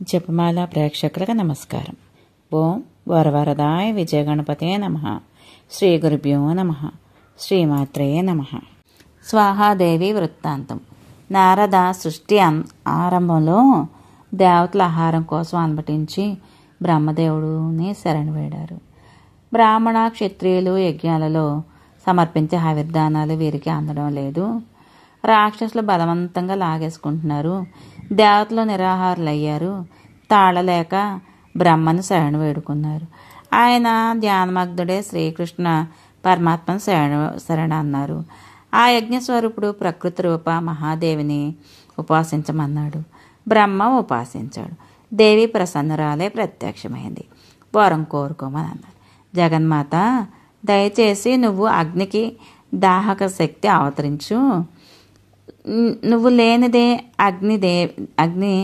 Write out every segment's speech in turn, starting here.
జపమాల ప్రేక్షకులకు నమస్కారం. ఓం వరవరదాయ విజయగణపతే నమః. శ్రీ గురుభ్యో నమః. శ్రీమాత్రే నమః. స్వాహాదేవి వృత్తాంతం. నారద సృష్టి ఆరంభంలో దేవతల ఆహారం కోసం అనుమతించి బ్రహ్మదేవుడిని శరణు వేడారు. బ్రాహ్మణ క్షత్రియులు యజ్ఞాలలో సమర్పించే హవిర్దానాలు వీరికి అందడం లేదు. రాక్షసులు బలవంతంగా లాగేసుకుంటున్నారు. దేవతలు నిరాహారులయ్యారు. తాళలేక బ్రహ్మను శరణు వేడుకున్నారు. ఆయన ధ్యానమగ్ధుడే శ్రీకృష్ణ పరమాత్మను శరణ అన్నారు. ఆ యజ్ఞస్వరూపుడు ప్రకృతి రూప మహాదేవిని ఉపాసించమన్నాడు. బ్రహ్మ ఉపాసించాడు. దేవి ప్రసన్నరాలే ప్రత్యక్షమైంది. వరం కోరుకోమని అన్నారు. జగన్మాత, దయచేసి నువ్వు అగ్నికి దాహక శక్తి అవతరించు. నువ్వు లేనిదే అగ్ని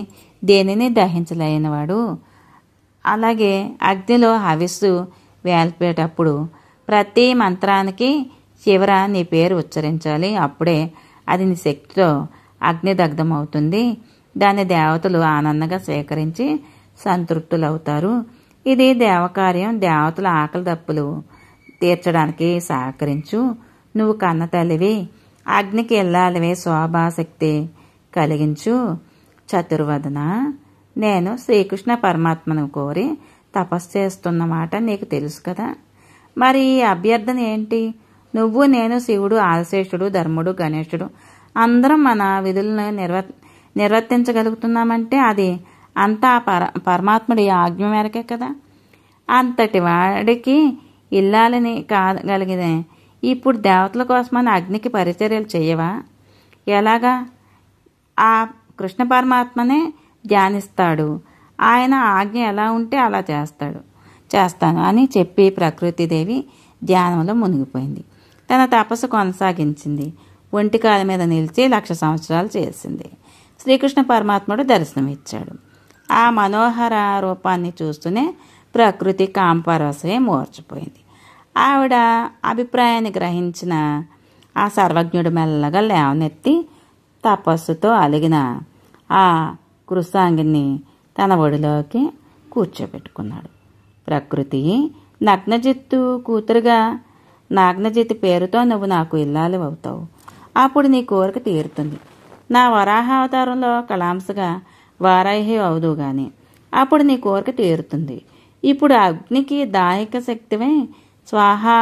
దేనిని దహించలేనివాడు. అలాగే అగ్నిలో హవిస్సు వేల్పేటప్పుడు ప్రతి మంత్రానికి చివర నీ పేరు ఉచ్చరించాలి. అప్పుడే అది నీ శక్తితో అగ్నిదగ్ధమవుతుంది. దాన్ని దేవతలు ఆనందంగా స్వీకరించి సంతృప్తులవుతారు. ఇది దేవకార్యం. దేవతల ఆకలి దప్పులు తీర్చడానికి సహకరించు. నువ్వు కన్న తల్లివి, అగ్నికి ఇల్లాలివే, శోభాశక్తి కలిగించు. చతుర్వదన, నేను శ్రీకృష్ణ పరమాత్మను కోరి తపస్సు చేస్తున్నమాట నీకు తెలుసు కదా. మరి ఈ అభ్యర్థన ఏంటి? నువ్వు, నేను, శివుడు, ఆదిశేషుడు, ధర్ముడు, గణేశుడు అందరం మన విధులను నిర్వర్తించగలుగుతున్నామంటే అది అంతా పరమాత్ముడి ఆజ్ఞ మేరకే కదా. అంతటి వాడికి ఇల్లాలని కాగలిగిన ఇప్పుడు దేవతల కోసమని అగ్నికి పరిచర్యలు చేయవా? ఎలాగా? ఆ కృష్ణ పరమాత్మనే ధ్యానిస్తాడు. ఆయన ఆజ్ఞ ఎలా ఉంటే అలా చేస్తాను అని చెప్పి ప్రకృతిదేవి ధ్యానంలో మునిగిపోయింది. తన తపస్సు కొనసాగించింది. ఒంటికాల మీద నిలిచి 1,00,000 సంవత్సరాలు చేసింది. శ్రీకృష్ణ పరమాత్ముడు దర్శనమిచ్చాడు. ఆ మనోహర రూపాన్ని చూస్తూనే ప్రకృతి కాంపరసే మూర్చిపోయింది. ఆవిడ అభిప్రాయాన్ని గ్రహించిన ఆ సర్వజ్ఞుడు మెల్లగా లేవనెత్తి తపస్సుతో అలిగిన ఆ కృషాంగిని తన ఒడిలోకి కూర్చోబెట్టుకున్నాడు. ప్రకృతి, నగ్నజిత్తు కూతురుగా నాగ్నజిత్తు పేరుతో నువ్వు నాకు ఇల్లాలు అవుతావు. అప్పుడు నీ కోరిక తీరుతుంది. నా వరాహావతారంలో కళాంశగా వారాహి అవుదు గాని అప్పుడు నీ కోరిక తీరుతుంది. ఇప్పుడు అగ్నికి దాహిక శక్తివై స్వాహా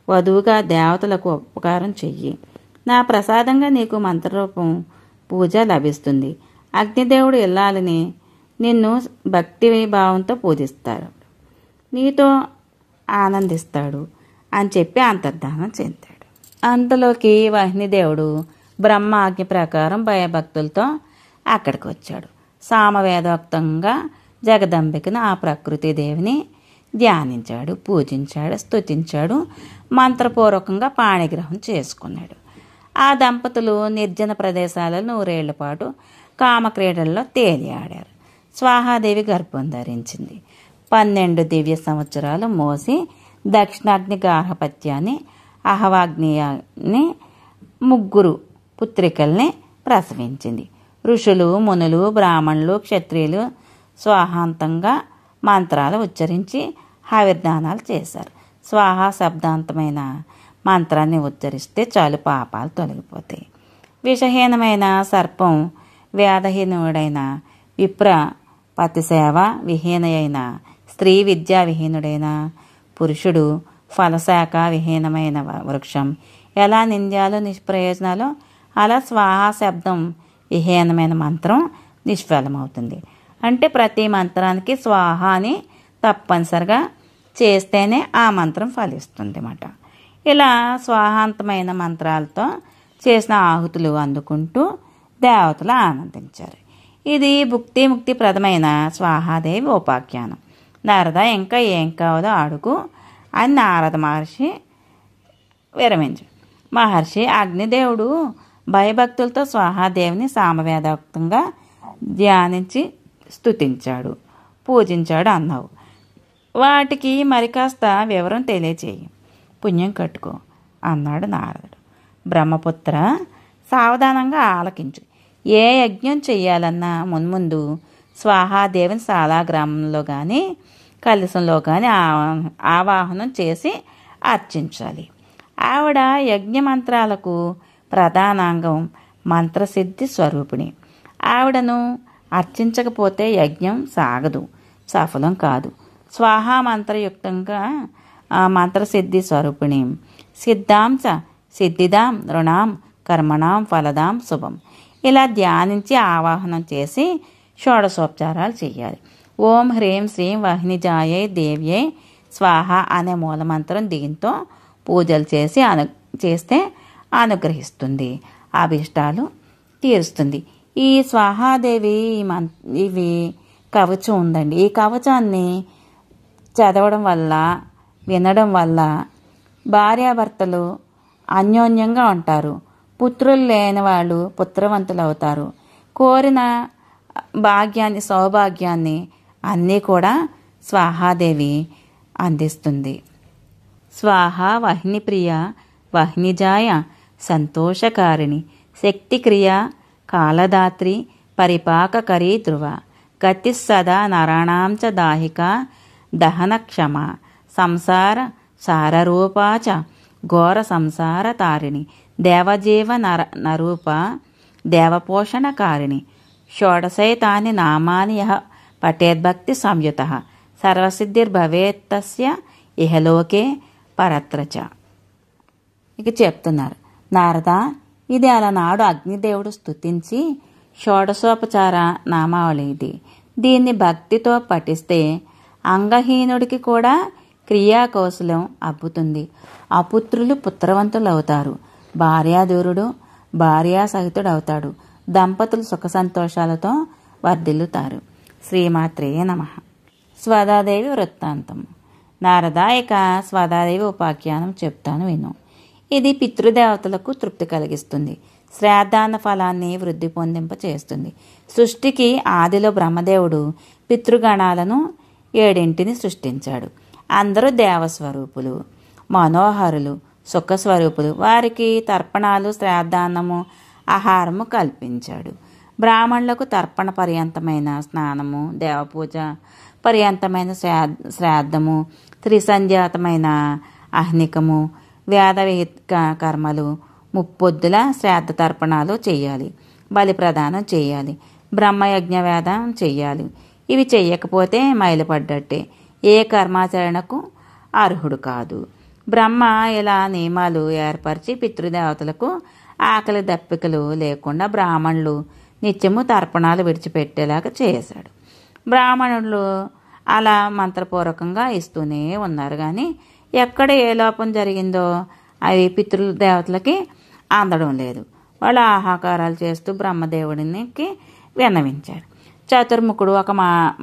వధువుగా దేవతలకు ఉపకారం చెయ్యి. నా ప్రసాదంగా నీకు మంత్రరూపం పూజ లభిస్తుంది. అగ్నిదేవుడు ఇల్లాలని నిన్ను భక్తి భావంతో పూజిస్తారు, నీతో ఆనందిస్తాడు అని చెప్పి అంతర్ధానం చెందాడు. అంతలోకి వహ్నిదేవుడు బ్రహ్మ ఆజ్ఞ ప్రకారం భయభక్తులతో అక్కడికి వచ్చాడు. సామవేదోక్తంగా జగదంబికను, ఆ ప్రకృతిదేవిని ధ్యానించాడు, పూజించాడు, స్తుతించాడు. మంత్రపూర్వకంగా పాణిగ్రహం చేసుకున్నాడు. ఆ దంపతులు నిర్జన ప్రదేశాలలో 100 ఏళ్ల పాటు కామక్రీడల్లో తేలియాడారు. స్వాహాదేవి గర్భం ధరించింది. 12 దివ్య సంవత్సరాలు మోసి దక్షిణాగ్ని గార్హపత్యాన్ని, అహవాగ్నియాన్ని 3 పుత్రికల్ని ప్రసవించింది. ఋషులు, మునులు, బ్రాహ్మణులు, క్షత్రియులు స్వాహాంతంగా మంత్రాలు ఉచ్చరించి హవిర్దానాలు చేశారు. స్వాహా శబ్దాంతమైన మంత్రాన్ని ఉచ్చరిస్తే చాలు పాపాలు తొలగిపోతాయి. విషహీనమైన సర్పం, వేదహీనుడైన విప్ర, పతిసేవ విహీనైన స్త్రీ, విద్యా విహీనుడైన పురుషుడు, ఫలశాఖ విహీనమైన వృక్షం ఎలా నింద్యాలు నిష్ప్రయోజనాలు అలా స్వాహా శబ్దం విహీనమైన మంత్రం నిష్ఫలమవుతుంది. అంటే ప్రతి మంత్రానికి స్వాహ అని తప్పనిసరిగా చేస్తేనే ఆ మంత్రం ఫలిస్తుంది అన్నమాట. ఇలా స్వాహాంతమైన మంత్రాలతో చేసిన ఆహుతులు అందుకుంటూ దేవతలు ఆనందించారు. ఇది భుక్తి ముక్తి ప్రదమైన స్వాహాదేవి ఉపాఖ్యానం. నారద, ఇంకా ఏం కావాలో అడుగు అని నారద మహర్షి విరమించాడు. మహర్షి, అగ్నిదేవుడు భయభక్తులతో స్వాహాదేవిని సామవేదోక్తంగా ధ్యానించి స్తుతించాడు, పూజించాడు అన్నావు. వాటికి మరి కాస్త వివరం తెలియచేయి, పుణ్యం కట్టుకో అన్నాడు నారదుడు. బ్రహ్మపుత్ర, సావధానంగా ఆలకించు. ఏ యజ్ఞం చెయ్యాలన్నా మున్ముందు స్వాహాదేవిని శాలాగ్రామంలో కానీ కలశంలో కానీ ఆవాహనం చేసి అర్చించాలి. ఆవిడ యజ్ఞ మంత్రాలకు ప్రధానాంగం, మంత్రసిద్ధి స్వరూపిణి. ఆవిడను అర్చించకపోతే యజ్ఞం సాగదు, సఫలం కాదు. స్వాహా మంత్రయుక్తంగా మంత్రసిద్ధి స్వరూపిణి. సిద్ధాంశ సిద్ధిదాం నృణాం కర్మణాం ఫలదాం శుభం. ఇలా ధ్యానించి ఆవాహనం చేసి షోడశోపచారాలు చేయాలి. ఓం హ్రీం శ్రీం వహ్నిజాయై దేవ్యై స్వాహ అనే మూలమంత్రం దీంతో పూజలు చేస్తే అనుగ్రహిస్తుంది, అభిష్టాలు తీరుస్తుంది. ఈ స్వాహాదేవి ఇవి కవచం ఉందండి. ఈ కవచాన్ని చదవడం వల్ల, వినడం వల్ల భార్యాభర్తలు అన్యోన్యంగా ఉంటారు. పుత్రులు లేని వాళ్ళు పుత్రవంతులు అవుతారు. కోరిన భాగ్యాన్ని, సౌభాగ్యాన్ని అన్నీ కూడా స్వాహాదేవి అందిస్తుంది. స్వాహ వహ్నిప్రియ వహ్నిజాయ సంతోషకారిణి శక్తిక్రియ కాలదాత్రి పరిపాకకరీ ధ్రువ గతి సదా నరాణాం చ దాహిక దహనక్షమ సంసార సారరూపా చ ఘోర సంసార తారిణి దేవజీవ నరూప దేవపోషణకారిణి షోడశైతాని నామాని యః పఠేద్భక్తి సంయుతః సర్వసిద్ధిర్భవేత్తస్య ఇహలోకే పరత్రచ. ఇక చెప్తున్నారు, నారద, ఇది అలనాడు అగ్నిదేవుడు స్తుతించి షోడశోపచార నామావళి ఇది. దీన్ని భక్తితో పఠిస్తే అంగహీనుడికి కూడా క్రియాకౌశలం అబ్బుతుంది. అపుత్రులు పుత్రవంతులు అవుతారు. భార్యాదూరుడు భార్యాసహితుడు అవుతాడు. దంపతులు సుఖ సంతోషాలతో వర్ధిల్లుతారు. శ్రీమాత్రే నమః. స్వదాదేవి వృత్తాంతం. నారద, ఇక స్వదాదేవి ఉపాఖ్యానం చెప్తాను విను. ఇది పితృదేవతలకు తృప్తి కలిగిస్తుంది. శ్రాద్ధాన్న ఫలాన్ని వృద్ధి పొందింప చేస్తుంది. సృష్టికి ఆదిలో బ్రహ్మదేవుడు పితృగణాలను 7 సృష్టించాడు. అందరూ దేవస్వరూపులు, మనోహరులు, సుఖస్వరూపులు. వారికి తర్పణాలు, శ్రాద్ధాన్నము, ఆహారము కల్పించాడు. బ్రాహ్మణులకు తర్పణ పర్యంతమైన స్నానము, దేవపూజ పర్యంతమైన శ్రాద్ధము, త్రిసంధ్యాతమైన అహ్నికము, వేదవిహిత కర్మలు, 30 శ్రాద్ధ తర్పణాలు చేయాలి. బలి ప్రదానం చేయాలి. బ్రహ్మయజ్ఞవేదం చెయ్యాలి. ఇవి చెయ్యకపోతే మైలుపడ్డట్టే, ఏ కర్మాచరణకు అర్హుడు కాదు. బ్రహ్మ ఇలా నియమాలు ఏర్పరిచి పితృదేవతలకు ఆకలి దప్పికలు లేకుండా బ్రాహ్మణులు నిత్యము తర్పణాలు విడిచిపెట్టేలాగా చేశాడు. బ్రాహ్మణులు అలా మంత్రపూర్వకంగా ఇస్తూనే ఉన్నారు. కానీ ఎక్కడ ఏ లోపం జరిగిందో అవి పితృదేవతలకి అందడం లేదు. వాళ్ళు ఆహాకారాలు చేస్తూ బ్రహ్మదేవుడికి విన్నవించారు. చతుర్ముఖుడు ఒక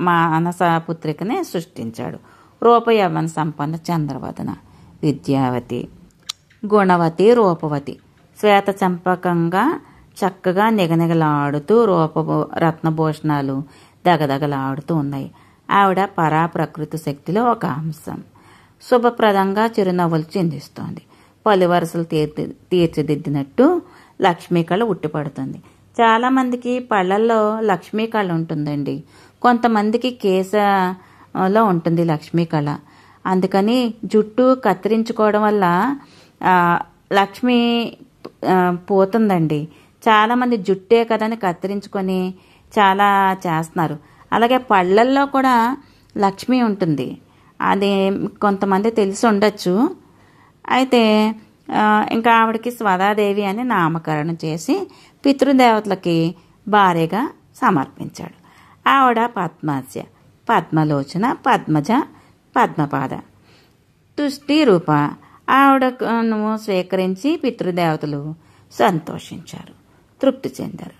మానస పుత్రికని సృష్టించాడు. రూపయవన సంపన్న చంద్రవదన, విద్యావతి, గుణవతి, రూపవతి, శ్వేత చంపకంగా చక్కగా నిగనిగలాడుతూ రత్నభూషణాలు దగదగలాడుతూ ఉన్నాయి. ఆవిడ పరాప్రకృతి శక్తిలో ఒక అంశం. శుభప్రదంగా చిరునవ్వులు చిందిస్తోంది. పలు వరుసలు తీర్చిదిద్దినట్టు లక్ష్మీ కళ ఉట్టిపడుతుంది. చాలామందికి పళ్ళల్లో లక్ష్మీ కళ ఉంటుందండి. కొంతమందికి కేశలో ఉంటుంది లక్ష్మీ కళ. అందుకని జుట్టు కత్తిరించుకోవడం వల్ల లక్ష్మి పోతుందండి. చాలామంది జుట్టే కదని కత్తిరించుకొని చాలా చేస్తున్నారు. అలాగే పళ్ళల్లో కూడా లక్ష్మి ఉంటుంది. అది కొంతమంది తెలిసి ఉండొచ్చు. అయితే ఇంకా ఆవిడకి స్వదాదేవి అని నామకరణం చేసి పితృదేవతలకి భార్యగా సమర్పించాడు. ఆవిడ పద్మాస్య, పద్మలోచన, పద్మజ, పద్మపాద, తుష్టి రూప. ఆవిడను స్వీకరించి పితృదేవతలు సంతోషించారు, తృప్తి చెందారు.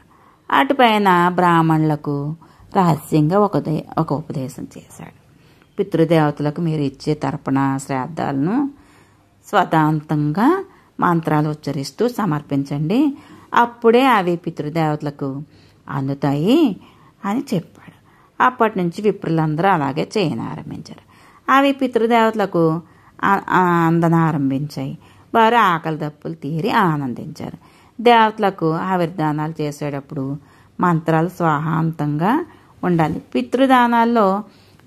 అటుపైన బ్రాహ్మణులకు రహస్యంగా ఒక ఉపదేశం చేశాడు. పితృదేవతలకు మీరు ఇచ్చే తర్పణ శ్రాద్ధాలను స్వతంత్రంగా మంత్రాలు ఉచ్చరిస్తూ సమర్పించండి, అప్పుడే అవి పితృదేవతలకు అందుతాయి అని చెప్పాడు. అప్పటి నుంచి విప్రులందరూ అలాగే చేయనారంభించారు. అవి పితృదేవతలకు అందనారంభించాయి. వారు ఆకలి దప్పులు తీరి ఆనందించారు. దేవతలకు ఆవిర్దానాలు చేసేటప్పుడు మంత్రాలు స్వాహాంతంగా ఉండాలి. పితృదానాల్లో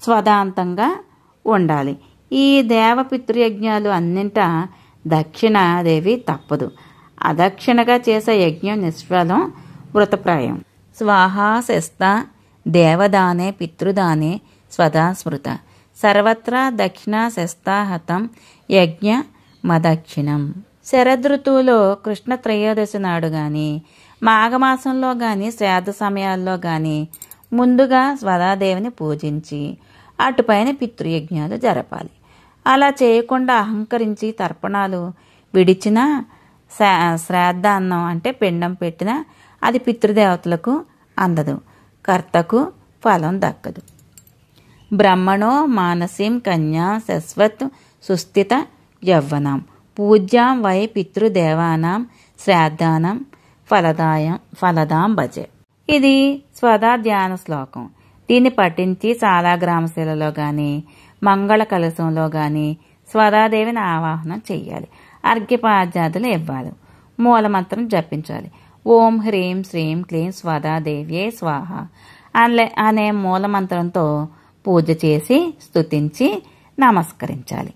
స్వదాంతంగా ఉండాలి. ఈ దేవ పితృయజ్ఞాలు అన్నింటా దక్షిణాదేవి తప్పదు. అదక్షిణగా చేసే యజ్ఞం నిష్ఫలం, మృతప్రాయం. స్వాహాశస్త దేవదానే పితృదానే స్వదా స్మృత సర్వత్రా దక్షిణాశస్తాహతం యజ్ఞ మదక్షిణం. శరదృతువులో కృష్ణ త్రయోదశి నాడు కానీ, మాఘమాసంలో కానీ, శ్రాద్ధ సమయాల్లో కానీ ముందుగా స్వదాదేవిని పూజించి అటుపైన పితృయజ్ఞాలు జరపాలి. అలా చేయకుండా అహంకరించి తర్పణాలు విడిచిన శ్రాద్ధాన్నం అంటే పిండం పెట్టినా అది పితృదేవతలకు అందదు, కర్తకు ఫలం దక్కదు. బ్రహ్మణో మానసీం కన్యా శశ్వత్ సుస్థిత యవ్వనం పూజ్యాం వై పితృదేవానాం శ్రాద్ధానం ఫలదాం భజే. ఇది స్వదా ధ్యాన శ్లోకం. దీన్ని పఠించి సాలాగ్రామశిలలో కానీ, మంగళ కలశంలో కానీ స్వదాదేవిని ఆవాహనం చెయ్యాలి. అర్ఘ్యపాద్యాదులు ఇవ్వాలి. మూలమంత్రం జపించాలి. ఓం హ్రీం శ్రీం క్లీం స్వదాదేవ్యే స్వాహ అనే మూలమంత్రంతో పూజ చేసి స్తుతించి నమస్కరించాలి.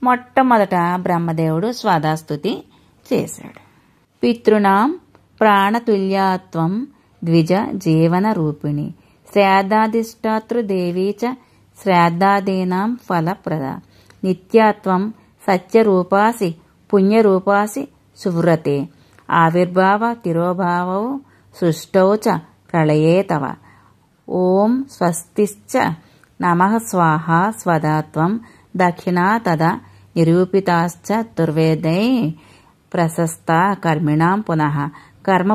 మొట్టమొదట బ్రహ్మదేవుడు స్వదాస్తుతి చేశాడు. పితృణాం ప్రాణతుల్యాత్వం ద్విజ జీవన రూపిణి శ్రాద్ధాధిష్టాతృదేవీ చ శ్రాద్ధాదీనాం ఫలప్రద నిత్యాత్వం సత్యరూపాసి పుణ్యరూపాసి సువ్రతే ఆవిర్భావ తిరోభావౌ సృష్టౌ చ ప్రళయే తవ. ఓం స్వస్తిశ్చ నమః స్వాహ స్వదాత్వం దక్షిణా తదా నిరూపితాశ్చ దుర్వేదై ప్రశస్త కర్మిణాం పునః కర్మ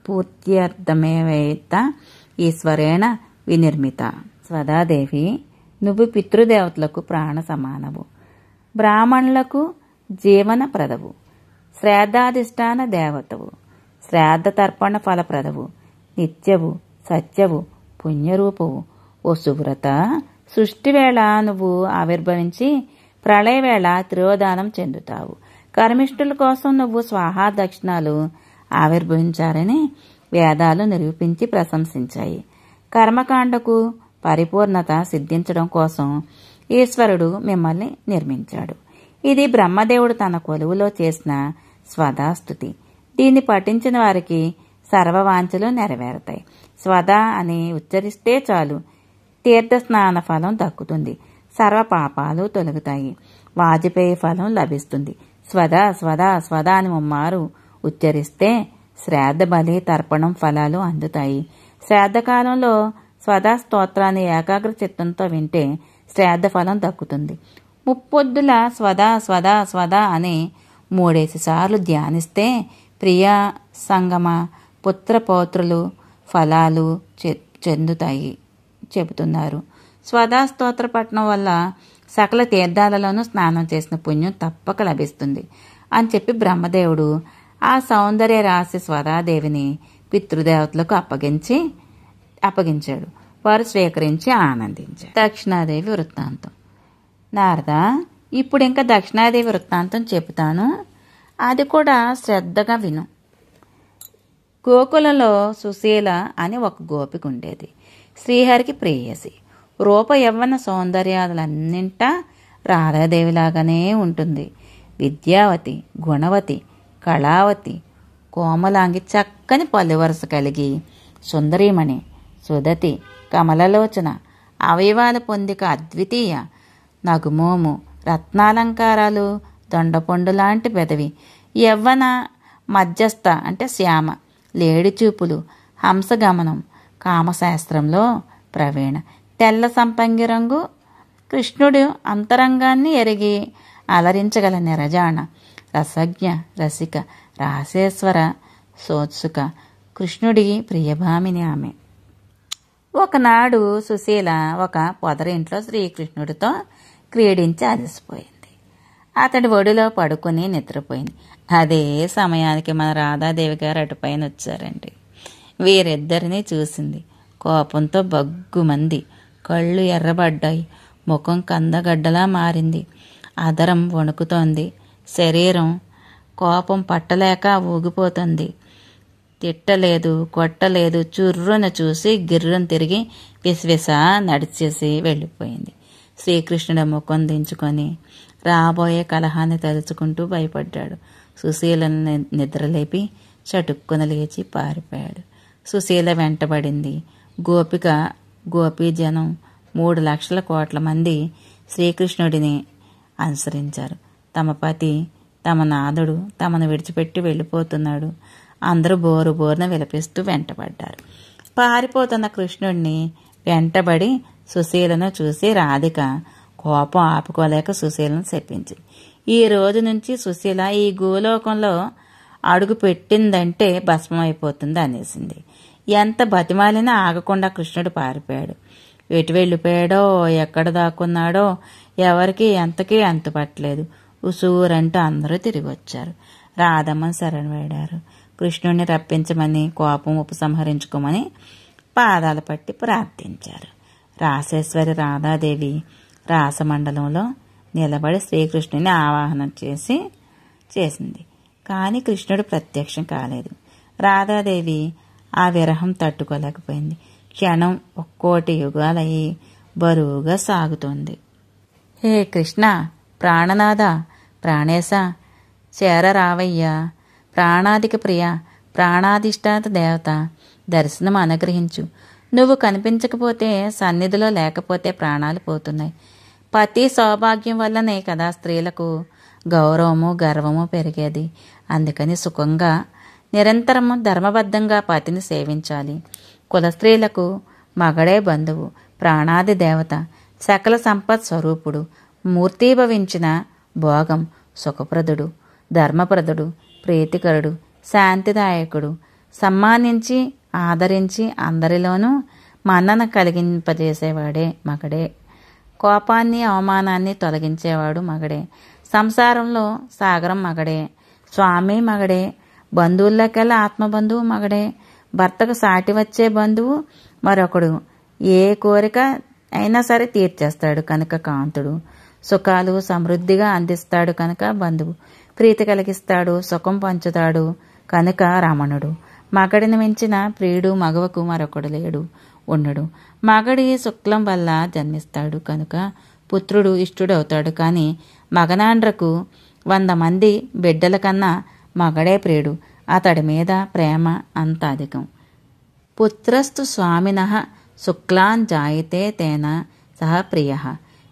పూర్త్యర్థమేవేత ఈశ్వరేణ వినిర్మిత. స్వదాదేవి, నువ్వు పితృదేవతలకు ప్రాణ సమానవు, బ్రాహ్మణులకు జీవన ప్రదవు, శ్రాద్ధాధిష్టాన దేవతవు, శ్రాద్ధ తర్పణ ఫలప్రదవు, నిత్యవు, సత్యవు, పుణ్యరూపవు. ఓ సువ్రత, సృష్టి వేళ నువ్వు ఆవిర్భవించి ప్రళయవేళ తిరోధానం చెందుతావు. కర్మిష్ఠుల కోసం నువ్వు స్వాహా దక్షిణాలు ఆవిర్భవించారని వేదాలు నిరూపించి ప్రశంసించాయి. కర్మకాండకు పరిపూర్ణత సిద్ధించడం కోసం ఈశ్వరుడు మిమ్మల్ని నిర్మించాడు. ఇది బ్రహ్మదేవుడు తన కొలువులో చేసిన స్వదాస్తుతి. దీన్ని పఠించిన వారికి సర్వవాంఛలు నెరవేరుతాయి. స్వదా అని ఉచ్చరిస్తే చాలు తీర్థస్నాన ఫలం దక్కుతుంది, సర్వ పాపాలు తొలగుతాయి, వాజపేయి ఫలం లభిస్తుంది. స్వదా స్వదా స్వదా అని ముమ్మారు ఉచ్చరిస్తే శ్రాద్ధ బలి తర్పణం ఫలాలు అందుతాయి. శ్రాద్ధకాలంలో స్వదా స్తోత్రాన్ని ఏకాగ్ర చిత్తంతో వింటే శ్రాద్ధ ఫలం దక్కుతుంది. ముప్పొద్దుల స్వదా స్వదా స్వదా అని 3 సార్లు ధ్యానిస్తే ప్రియా సంగమ పుత్రపౌత్రులు ఫలాలు చెందుతాయి చెబుతున్నారు. స్వదా స్తోత్ర పఠనం వల్ల సకల తీర్థాలలోనూ స్నానం చేసిన పుణ్యం తప్పక లభిస్తుంది అని చెప్పి బ్రహ్మదేవుడు ఆ సౌందర్య రాశి స్వదాదేవిని పితృదేవతలకు అప్పగించాడు. వారు స్వీకరించి ఆనందించారు. దక్షిణాదేవి వృత్తాంతం. నారద, ఇప్పుడు ఇంకా దక్షిణాదేవి వృత్తాంతం చెబుతాను, అది కూడా శ్రద్ధగా విను. గోకులంలో సుశీల అని ఒక గోపిక ఉండేది. శ్రీహరికి ప్రేయసి. రూప యవ్వన సౌందర్యాలన్నింటా రాధాదేవిలాగానే ఉంటుంది. విద్యావతి, గుణవతి, కళావతి, కోమలాంగి, చక్కని పలువరస కలిగి సుందరీమణి, సుదతి, కమలలోచన, అవయవాల పొందిక అద్వితీయ, నగుమోము, రత్నాలంకారాలు, దొండపండు లాంటి పెదవి, యవ్వన మధ్యస్థ అంటే శ్యామ, లేడి చూపులు, హంసగమనం, కామశాస్త్రంలో ప్రవీణ, తెల్ల సంపంగి రంగు, కృష్ణుడు అంతరంగాన్ని ఎరిగి అలరించగల నిరజాణ, రసజ్ఞ, రసిక, రహసేశ్వర, సోత్సుక, కృష్ణుడి ప్రియభామిని ఆమె. ఒకనాడు సుశీల ఒక పొదరింట్లో శ్రీకృష్ణుడితో క్రీడించి అలసిపోయింది. అతడి ఒడిలో పడుకుని నిద్రపోయింది. అదే సమయానికి మన రాధాదేవి గారు అటుపైన వచ్చారండి. వీరిద్దరినీ చూసింది. కోపంతో బగ్గుమంది. కళ్ళు ఎర్రబడ్డాయి. ముఖం కందగడ్డలా మారింది. అదరం వణుకుతోంది. శరీరం కోపం పట్టలేక ఊగిపోతుంది. తిట్టలేదు, కొట్టలేదు. చుర్రున చూసి గిర్రును తిరిగి విసవిస నడిచేసి వెళ్ళిపోయింది. శ్రీకృష్ణుడు ముఖం దించుకొని రాబోయే కలహాన్ని తలుచుకుంటూ భయపడ్డాడు. సుశీలను నిద్రలేపి చటుక్కున లేచి పారిపోయాడు. సుశీల వెంటబడింది. గోపీజనం 3 లక్షల కోట్ల మంది శ్రీకృష్ణుడిని అనుసరించారు. తమ పతి, తమ నాథుడు తమను విడిచిపెట్టి వెళ్ళిపోతున్నాడు. అందరూ బోరున విలపిస్తూ వెంటబడ్డారు. పారిపోతున్న కృష్ణుడిని వెంటబడి సుశీలను చూసి రాధిక కోపం ఆపుకోలేక సుశీలను శపించింది. ఈ రోజు నుంచి సుశీల ఈ గోలోకంలో అడుగు పెట్టిందంటే భస్మమైపోతుంది అనేసింది. ఎంత బతిమాలినా ఆగకుండా కృష్ణుడు పారిపోయాడు. ఎటు వెళ్ళిపోయాడో, ఎక్కడ దాక్కున్నాడో ఎవరికి ఎంతకీ అంతుపట్టలేదు. ఉసూరంటూ అందరూ తిరిగి వచ్చారు. రాధమ్మని శరణవేడారు. కృష్ణుడిని రప్పించమని, కోపం ఉపసంహరించుకోమని పాదాలు పట్టి ప్రార్థించారు. రాసేశ్వరి రాధాదేవి రాసమండలంలో నిలబడి శ్రీకృష్ణుని ఆవాహనం చేసింది. కానీ కృష్ణుడు ప్రత్యక్షం కాలేదు. రాధాదేవి ఆ విరహం తట్టుకోలేకపోయింది. క్షణం 1,000,000 యుగాలయ్యి బరువుగా సాగుతోంది. హే కృష్ణ, ప్రాణనాథ, ప్రాణేశ, చేరరావయ్యా, ప్రాణాధిక ప్రియ, ప్రాణాధిష్టాత దేవత, దర్శనం అనుగ్రహించు. నువ్వు కనిపించకపోతే, సన్నిధిలో లేకపోతే ప్రాణాలు పోతున్నాయి. పతి సౌభాగ్యం వల్లనే కదా స్త్రీలకు గౌరవము, గర్వము పెరిగేది. అందుకని సుఖంగా నిరంతరము ధర్మబద్ధంగా పతిని సేవించాలి. కుల స్త్రీలకు మగడే బంధువు, ప్రాణాది దేవత, సకల సంపత్ స్వరూపుడు, మూర్తీభవించిన భోగం, సుఖప్రదుడు, ధర్మప్రదుడు, ప్రీతికరుడు, శాంతిదాయకుడు, సమ్మానించి ఆదరించి అందరిలోనూ మన్నన కలిగింపజేసేవాడే మగడే. కోపాన్ని, అవమానాన్ని తొలగించేవాడు మగడే. సంసారంలో సాగరం మగడే. స్వామి మగడే. బంధువుల్లోకెల్లా ఆత్మబంధువు మగడే. భర్తకు సాటి వచ్చే బంధువు మరొకడు. ఏ కోరిక అయినా సరే తీర్చేస్తాడు కనుక కాంతుడు. సుఖాలు సమృద్ధిగా అందిస్తాడు కనుక బంధువు. ప్రీతి కలిగిస్తాడు, సుఖం పంచుతాడు కనుక రమణుడు. మగడిని మించిన ప్రియుడు మగవకు మరొకడు లేడు, ఉండడు. మగడి శుక్లం వల్ల జన్మిస్తాడు కనుక పుత్రుడు ఇష్టుడవుతాడు. కానీ మగనాండ్రకు 100 మంది బిడ్డల కన్నా మగడే ప్రియుడు. అతడి మీద ప్రేమ అంత అధికం. పుత్రస్తు స్వామినః శుక్లాన్ జాయితే తేన సహ ప్రియ,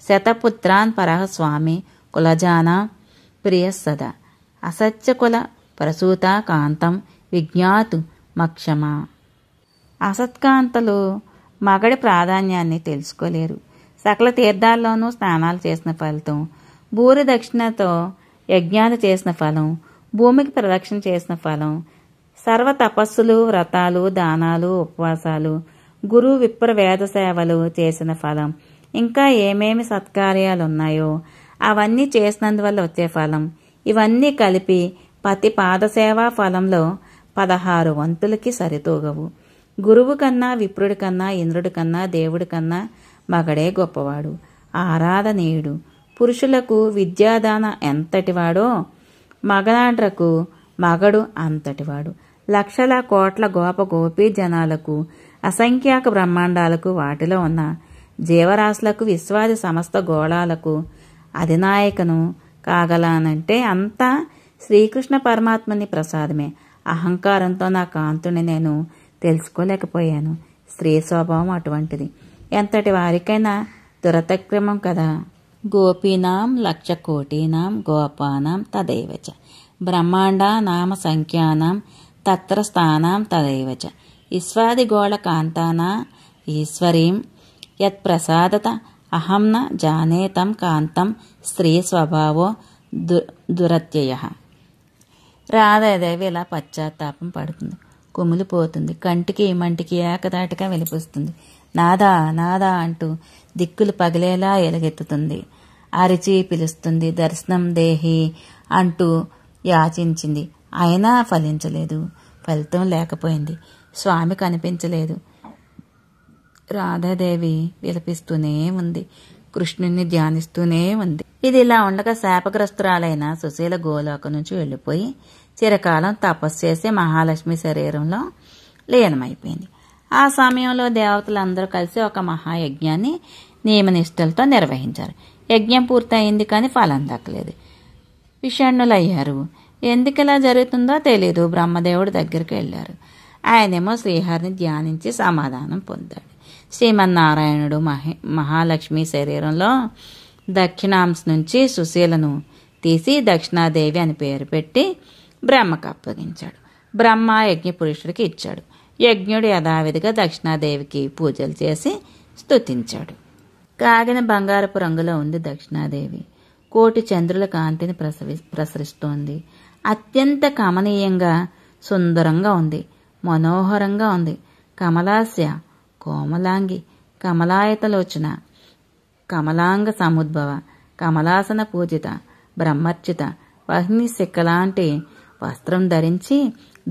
శతపుత్రాన్ పరః స్వామి కులజానా ప్రియ సదా, అసత్యకుల ప్రసూత కాంతం విజ్ఞాతు మక్షమా. అసత్కాంతలు మగడి ప్రాధాన్యాన్ని తెలుసుకోలేరు. సకల తీర్థాల్లోనూ స్నానాలు చేసిన ఫలితం, భూరి దక్షిణతో యజ్ఞాలు చేసిన ఫలం, భూమికి ప్రదక్షిణ చేసిన ఫలం, సర్వ తపస్సులు, వ్రతాలు, దానాలు, ఉపవాసాలు, గురు విప్ర వేద సేవలు చేసిన ఫలం, ఇంకా ఏమేమి సత్కార్యాలున్నాయో అవన్నీ చేసినందువల్ల వచ్చే ఫలం, ఇవన్నీ కలిపి పతి పాదసేవా ఫలంలో 16 వంతులకి సరితూగవు. గురువు కన్నా, విప్రుడి కన్నా, ఇంద్రుడి కన్నా, దేవుడి కన్నా మగడే గొప్పవాడు, ఆరాధనీయుడు. పురుషులకు విద్యాదాన ఎంతటివాడో మగనాండ్రకు మగడు అంతటివాడు. లక్షల కోట్ల గోపీ జనాలకు, అసంఖ్యాక బ్రహ్మాండాలకు, వాటిలో ఉన్న జీవరాశులకు, విశ్వాది సమస్త గోళాలకు అధినాయకను కాగలానంటే అంతా శ్రీకృష్ణ పరమాత్మని ప్రసాదమే. అహంకారంతో నా కాంతుని నేను తెలుసుకోలేకపోయాను. స్త్రీ స్వభావం అటువంటిది. ఎంతటి వారికైనా దురతక్రమం కదా. గోపీనాం లక్షకోటీనాం గోపానాం తదైవచ, బ్రహ్మాండ నామ సంఖ్యానాం తత్ర స్థానాం తదైవచ, ఈశ్వాదిగోళ కాంతానా ఈశ్వరీం యత్ ప్రసాదత అహం న జానే తం కాంతం స్త్రీ స్వభావో దురత్యయ. రాధాదేవి ఇలా పశ్చాత్తాపం పడుతుంది, కుమిలిపోతుంది. కంటికి మంటికి ఏకదాటిగా వెలిపిస్తుంది. నాదా నాదా అంటూ దిక్కులు పగిలేలా ఎలుగెత్తుతుంది. అరిచి పిలుస్తుంది. దర్శనం దేహి అంటూ యాచించింది. అయినా ఫలించలేదు. ఫలితం లేకపోయింది. స్వామి కనిపించలేదు. రాధాదేవి విలపిస్తూనే ఉంది. కృష్ణుణ్ణి ధ్యానిస్తూనే ఉంది. ఇది ఇలా ఉండగా శాపగ్రస్తురాలైన సుశీల గోలోకం నుంచి వెళ్లిపోయి చిరకాలం తపస్సు చేసి మహాలక్ష్మి శరీరంలో లీనమైపోయింది. ఆ సమయంలో దేవతలందరూ కలిసి ఒక మహాయజ్ఞాన్ని నియమనిష్టలతో నిర్వహించారు. యజ్ఞం పూర్తయింది, కానీ ఫలం దక్కలేదు. విషణ్ణులయ్యారు. ఎందుకు ఇలా జరుగుతుందో తెలియదు. బ్రహ్మదేవుడి దగ్గరికి వెళ్ళారు. ఆయనేమో శ్రీహరిని ధ్యానించి సమాధానం పొందాడు. శ్రీమన్నారాయణుడు మహాలక్ష్మి శరీరంలో దక్షిణాంశ నుంచి సుశీలను తీసి దక్షిణాదేవి అని పేరు పెట్టి బ్రహ్మకు అప్పగించాడు. బ్రహ్మ యజ్ఞ పురుషుడికి ఇచ్చాడు. యజ్ఞుడు యథావిధిగా దక్షిణాదేవికి పూజలు చేసి స్తుతించాడు. కాగిన బంగారపు రంగులో ఉంది దక్షిణాదేవి. కోటి చంద్రుల కాంతిని ప్రసరిస్తోంది. అత్యంత కమనీయంగా, సుందరంగా ఉంది. మనోహరంగా ఉంది. కమలాస్య, కోమలాంగి, కమలాయతలోచన, కమలాంగ సముద్భవ, కమలాసన పూజిత, బ్రహ్మర్చిత, వహ్ని సిక్కలాంటి వస్త్రం ధరించి,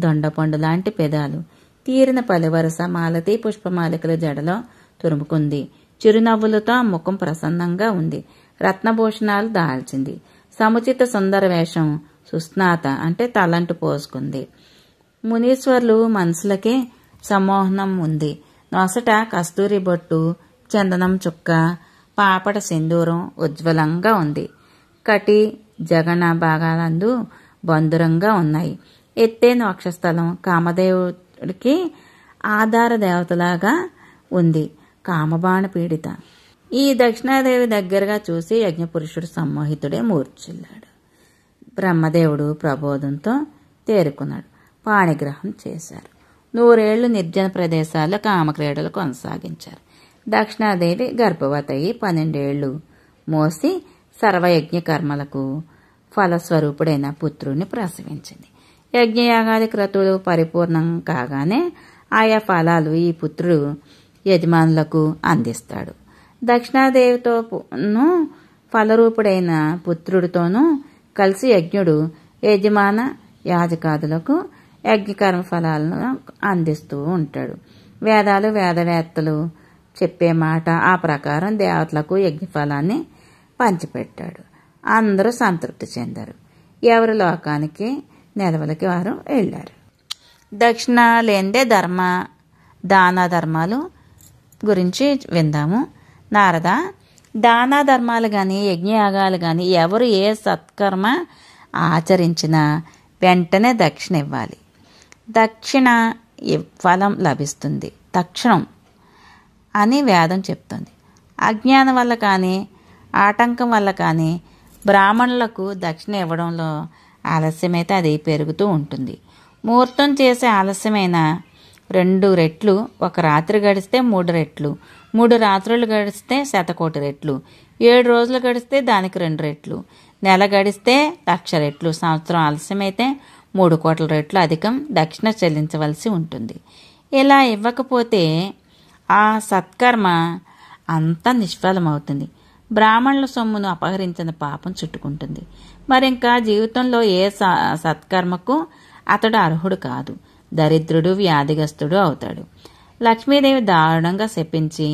దొండపండు లాంటి పెదాలు, తీరిన పలివరస మాలతీ పుష్పమాలికల జడలో తురుముకుంది. చిరునవ్వులతో ముఖం ప్రసన్నంగా ఉంది. రత్నభూషణాలు దాల్చింది. సముచిత సుందర వేషం, సుస్నాత అంటే తలంటు పోసుకుంది. మునీశ్వర్లు మనసులకే సమ్మోహనం ఉంది. నొసట కస్తూరి బొట్టు, చందనం చుక్క, పాపడ సింధూరం ఉజ్వలంగా ఉంది. కటి జగన భాగాలందు బంధురంగా ఉన్నాయి. ఎత్తైన వక్షస్థలం కామదేవుడికి ఆధార దేవతలాగా ఉంది. కామబాణ పీడిత. ఈ దక్షిణాదేవి దగ్గరగా చూసి యజ్ఞపురుషుడు సమ్మోహితుడే మూర్ఛిల్లాడు. బ్రహ్మదేవుడు ప్రబోధంతో తేరుకున్నాడు. పాణిగ్రహం చేశారు. 100 ఏళ్లు నిర్జన ప్రదేశాల్లో కామక్రీడలు కొనసాగించారు. దక్షిణాదేవి గర్భవతి అయి 12 ఏళ్లు మోసి సర్వయజ్ఞ కర్మలకు ఫలస్వరూపుడైన పుత్రుడిని ప్రసవించింది. యజ్ఞయాగాది క్రతువులు పరిపూర్ణం కాగానే ఆయా ఫలాలు ఈ పుత్రుడు యజమానులకు అందిస్తాడు. దక్షిణాదేవితోనూ ఫలరూపుడైన పుత్రుడితోనూ కలిసి యజ్ఞుడు యజమాన యాజకాదులకు యజ్ఞకర్మ ఫలాలను అందిస్తూ ఉంటాడు. వేదాలు వేదవేత్తలు చెప్పే మాట ఆ ప్రకారం దేవతలకు యజ్ఞఫలాన్ని పంచిపెట్టాడు. అందరూ సంతృప్తి చెందారు. ఎవరి లోకానికి నెలవలకి వారు వెళ్ళారు. దక్షిణ లేందే దాన ధర్మాలు గురించి విందాము. నారద, దాన ధర్మాలు కానీ యజ్ఞయాగాలు కానీ ఎవరు ఏ సత్కర్మ ఆచరించినా వెంటనే దక్షిణ ఇవ్వాలి. దక్షిణ ఫలం లభిస్తుంది తక్షణం అని వేదం చెప్తుంది. అజ్ఞానం వల్ల కానీ ఆటంకం వల్ల కానీ బ్రాహ్మణులకు దక్షిణ ఇవ్వడంలో ఆలస్యమైతే అది పెరుగుతూ ఉంటుంది. ముహూర్తం చేసే ఆలస్యమైన 2 రెట్లు, ఒక రాత్రి గడిస్తే 3 రెట్లు, 3 రాత్రులు గడిస్తే 1,000,000,000 రెట్లు, 7 రోజులు గడిస్తే దానికి 2 రెట్లు, నెల గడిస్తే 1,00,000 రెట్లు, సంవత్సరం ఆలస్యమైతే 3 కోట్ల రెట్లు అధికం దక్షిణ చెల్లించవలసి ఉంటుంది. ఇలా ఇవ్వకపోతే ఆ సత్కర్మ అంతా నిష్ఫలమవుతుంది. బ్రాహ్మణుల సొమ్మును అపహరించిన పాపం చుట్టుకుంటుంది. మరింకా జీవితంలో ఏ సత్కర్మకు అతడు అర్హుడు కాదు. దరిద్రుడు, వ్యాధిగ్రస్తుడు అవుతాడు. లక్ష్మీదేవి దారుణంగా శపించి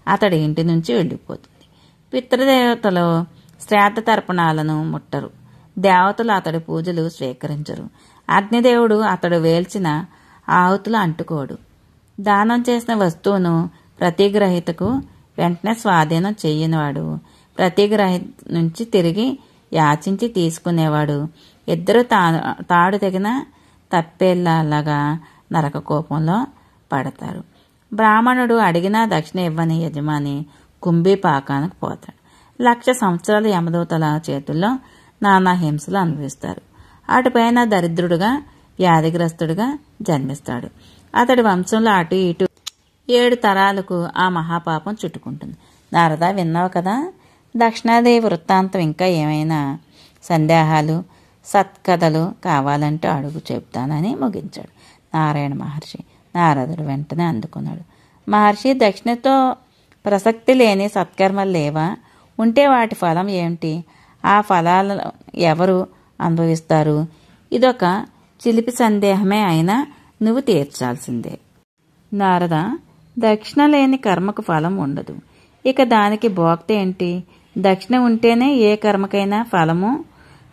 అతడి ఇంటి నుంచి వెళ్ళిపోతుంది. పితృదేవతలు శ్రాద్ధ తర్పణాలను ముట్టరు. దేవతలు అతడి పూజలు స్వీకరించరు. అగ్నిదేవుడు అతడు వేల్చిన ఆహుతులు అంటుకోడు. దానం చేసిన వస్తువును ప్రతిగ్రహీతకు వెంటనే స్వాధీనం చెయ్యనివాడు, ప్రతిగ్రహీత నుంచి తిరిగి యాచించి తీసుకునేవాడు ఇద్దరు తాడు తెగిన తప్పేళ్లలాగా నరక కోపంలో పడతారు. బ్రాహ్మణుడు అడిగినా దక్షిణ ఇవ్వని యజమాని కుంభీపాకానికి పోతాడు. 1,00,000 సంవత్సరాలు యమదూతల చేతుల్లో నానా హింసలు అనుభవిస్తారు. అటుపైన దరిద్రుడుగా, వ్యాధిగ్రస్తుడుగా జన్మిస్తాడు. అతడి వంశంలో అటు ఇటు 7 తరాలకు ఆ మహాపాపం చుట్టుకుంటుంది. నారద, విన్నావు కదా? దక్షిణాదేవి వృత్తాంతం ఇంకా ఏమైనా సందేహాలు, సత్కథలు కావాలంటే అడుగు, చెప్తానని ముగించాడు నారాయణ మహర్షి. నారదుడు వెంటనే అందుకున్నాడు. మహర్షి, దక్షిణతో ప్రసక్తి లేని సత్కర్మలు లేవా? ఉంటే వాటి ఫలం ఏమిటి? ఆ ఫలాలు ఎవరు అనుభవిస్తారు? ఇదొక చిలిపి సందేహమే అయినా నువ్వు తీర్చాల్సిందే. నారద, దక్షిణ లేని కర్మకు ఫలం ఉండదు. ఇక దానికి భోక్త ఏంటి? దక్షిణ ఉంటేనే ఏ కర్మకైనా ఫలము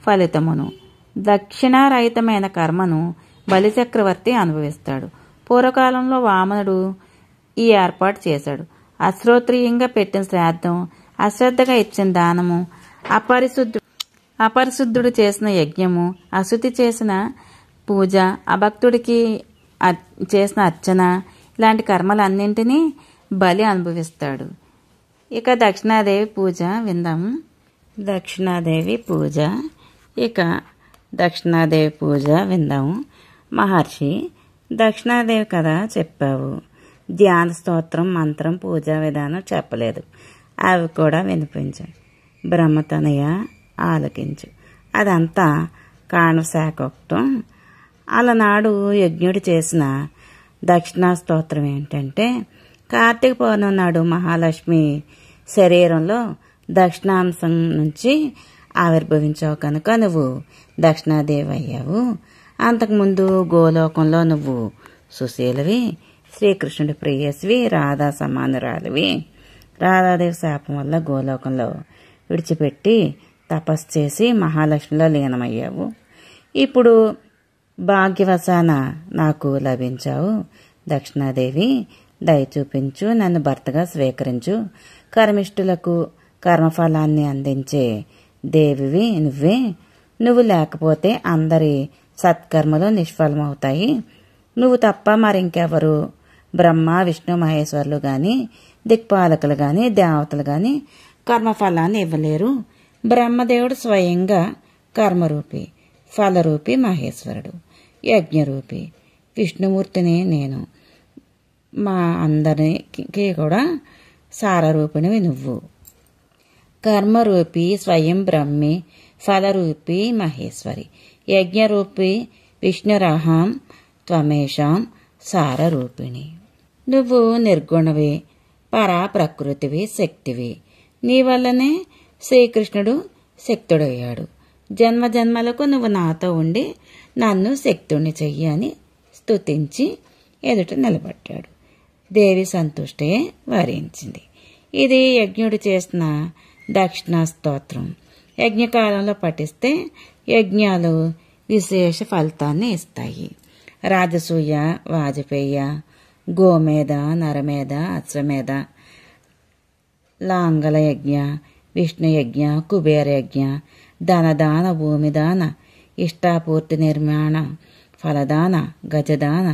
ఫలితమును. దక్షిణారహితమైన కర్మను బలిచక్రవర్తి అనుభవిస్తాడు. పూర్వకాలంలో వామనుడు ఈ ఏర్పాటు చేశాడు. అశ్రోత్రీయంగా పెట్టిన శ్రాద్ధం, అశ్రద్ధగా ఇచ్చిన దానము, అపరిశుద్ధుడు చేసిన యజ్ఞము, అశుద్ధి చేసిన పూజ, అభక్తుడికి చేసిన అర్చన, ఇలాంటి కర్మలన్నింటినీ బలి అనుభవిస్తాడు. ఇక దక్షిణాదేవి పూజ విందాము. దక్షిణాదేవి పూజ విందాము. మహర్షి, దక్షిణాదేవి కదా చెప్పావు, ధ్యాన స్తోత్రం, మంత్రం, పూజా విధానం చెప్పలేదు. అవి కూడా వినిపించాయి. బ్రహ్మతనయ ఆలకించు. అదంతా కాణశాఖోక్తం. అలనాడు యజ్ఞుడు చేసిన దక్షిణా స్తోత్రం ఏంటంటే, కార్తీక పౌర్ణమి నాడు మహాలక్ష్మి శరీరంలో దక్షిణాంశం నుంచి ఆవిర్భవించావు కనుక నువ్వు దక్షిణాదేవి అయ్యావు. అంతకుముందు గోలోకంలో నువ్వు సుశీలవి, శ్రీకృష్ణుడి ప్రేయసివి, రాధా సమానురాలివి. రాధాదేవి శాపం వల్ల గోలోకంలో విడిచిపెట్టి తపస్సు చేసి మహాలక్ష్మిలో లీనమయ్యావు. ఇప్పుడు భాగ్యవశాన నాకు లభించావు. దక్షిణాదేవి, దయ చూపించు, నన్ను భర్తగా స్వీకరించు. కర్మిష్ఠులకు కర్మఫలాన్ని అందించే దేవివి నువ్వే. నువ్వు లేకపోతే అందరి సత్కర్మలు నిష్ఫలమవుతాయి. నువ్వు తప్ప మరింకెవరు బ్రహ్మ, విష్ణు, మహేశ్వరులు గాని, దిక్పాలకులు గాని, దేవతలు గాని కర్మఫలాన్ని ఇవ్వలేరు. బ్రహ్మదేవుడు స్వయంగా కర్మరూపి, ఫలరూపి మహేశ్వరుడు, యజ్ఞరూపి విష్ణుమూర్తిని నేను. మా అందరికి కూడా సారరూపిణివి నువ్వు. కర్మరూపి స్వయం బ్రహ్మి, ఫలరూపి మహేశ్వరి, యజ్ఞరూపి విష్ణురహం త్వమేషాం సారరూపిణి. నువ్వు నిర్గుణవి, పరా ప్రకృతివి, శక్తివి. నీ వల్లనే శ్రీకృష్ణుడు శక్తుడయ్యాడు. జన్మ జన్మలకు నువ్వు నాతో ఉండి నన్ను శక్తుణ్ణి చెయ్యి అని స్తుతించి ఎదుట నిలబడ్డాడు. దేవి సంతుష్టే వరించింది. ఇది యజ్ఞుడు చేసిన దక్షిణా స్తోత్రం. యజ్ఞకాలంలో పఠిస్తే యజ్ఞాలు విశేష ఫలితాన్ని ఇస్తాయి. రాజసూయ, వాజపేయ, గోమేధ, నరమేధ, అశ్వమేధ, లాంగల యజ్ఞ, విష్ణుయజ్ఞ, కుబేరయజ్ఞ, ధనదాన, భూమిదాన, ఇష్టాపూర్తి నిర్మాణ, ఫలదాన, గజదాన,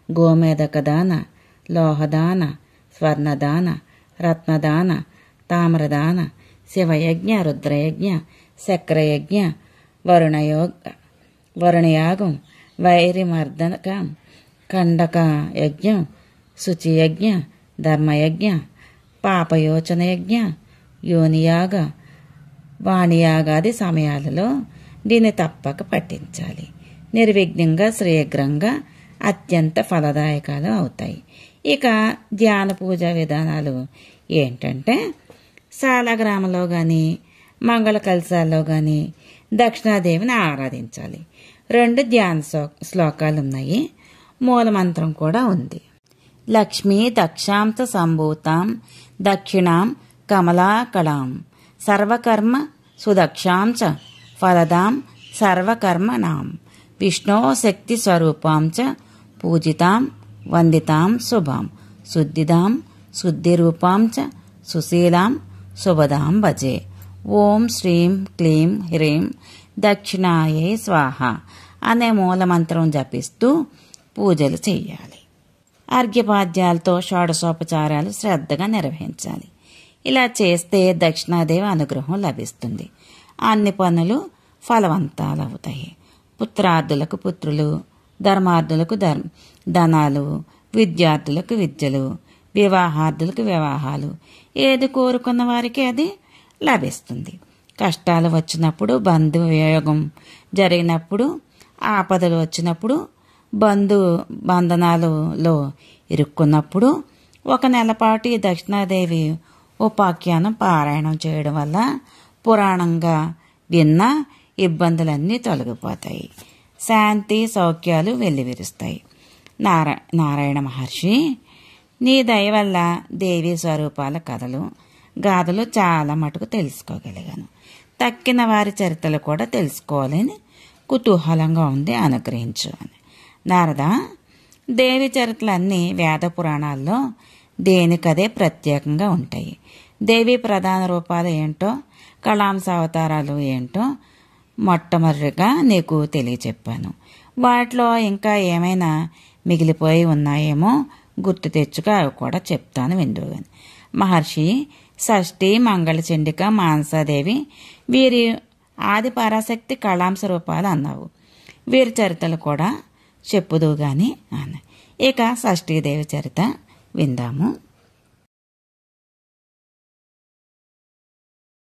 గోమేధకదాన, లోహదాన, స్వర్ణదాన, రత్నదాన, తామ్రదాన, శివయజ్ఞ, రుద్రయజ్ఞ, చక్రయజ్ఞ, వరుణయాగం, వైరిమర్దకం, కండక యజ్ఞం, శుచియజ్ఞ, ధర్మయజ్ఞ, పాపయోచన యజ్ఞ, యోనియాగ, వాణియాగాది సమయాలలో దీన్ని తప్పక పఠించాలి. నిర్విఘ్నంగా, శ్రీఘ్రంగా అత్యంత ఫలదాయకాలు అవుతాయి. ఇక ధ్యాన పూజా విధానాలు ఏంటంటే, శాలగ్రామంలో కానీ మంగళ కలశాల్లో కానీ దక్షిణాదేవిని ఆరాధించాలి. 2 ధ్యాన శ్లోకాలున్నాయి. మూలమంత్రం కూడా ఉంది. లక్ష్మీ దక్షాంత సంభూతాం దక్షిణాం కమలాకళాం సర్వకర్మ సుదక్షాం చ ఫలదాం సర్వకర్మణాం విష్ణో శక్తి స్వరూపాం చ పూజితాం వందితాం శుభాం శుద్ధిదాం శుద్ధిరూపాం చ సుశీలాం శుభదాం భజే. ఓం శ్రీం క్లీం హ్రీం దక్షిణాయే స్వాహ అనే మూలమంత్రం జపిస్తూ పూజలు చేయాలి. అర్ఘ్యపాద్యాలతో షోడశోపచారాలు శ్రద్ధగా నిర్వహించాలి. ఇలా చేస్తే దక్షిణాదేవి అనుగ్రహం లభిస్తుంది. అన్ని పనులు ఫలవంతాలవుతాయి. పుత్రార్థులకు పుత్రులు, ధర్మార్థులకు ధనాలు, విద్యార్థులకు విద్యలు, వివాహార్థులకు వివాహాలు, ఏది కోరుకున్న వారికి అది లభిస్తుంది. కష్టాలు వచ్చినప్పుడు, బంధువియోగం జరిగినప్పుడు, ఆపదలు వచ్చినప్పుడు, బంధనాలలో ఇరుక్కున్నప్పుడు 1 నెల పాటు ఈ దక్షిణాదేవి ఉపాఖ్యానం పారాయణం చేయడం వల్ల పురాణంగా విన్న ఇబ్బందులన్నీ తొలగిపోతాయి. శాంతి సౌఖ్యాలు వెల్లివిరుస్తాయి. నారాయణ మహర్షి, నీ దయ వల్ల దేవీ స్వరూపాల కథలు, గాథలు చాలా మటుకు తెలుసుకోగలిగాను. తక్కిన వారి చరిత్రలు కూడా తెలుసుకోవాలని కుతూహలంగా ఉంది, అనుగ్రహించు అని. నారద, దేవి చరిత్రలన్నీ వేద పురాణాల్లో దేనికదే ప్రత్యేకంగా ఉంటాయి. దేవి ప్రధాన రూపాలు ఏంటో, కళాంశ అవతారాలు ఏంటో మొట్టమొదటిగా నీకు తెలియచెప్పాను. వాటిలో ఇంకా ఏమైనా మిగిలిపోయి ఉన్నాయేమో గుర్తు తెచ్చుగా అవి కూడా చెప్తాను విందుగాని. మహర్షి షష్ఠి, మంగళచండిక, మానసాదేవి వీరి ఆది పరాశక్తి కళాంశ రూపాలు అన్నావు. వీరి చరిత్రలు కూడా చెప్పుదువు గాని అన్న. ఇక షష్ఠీదేవి చరిత్ర విందాము.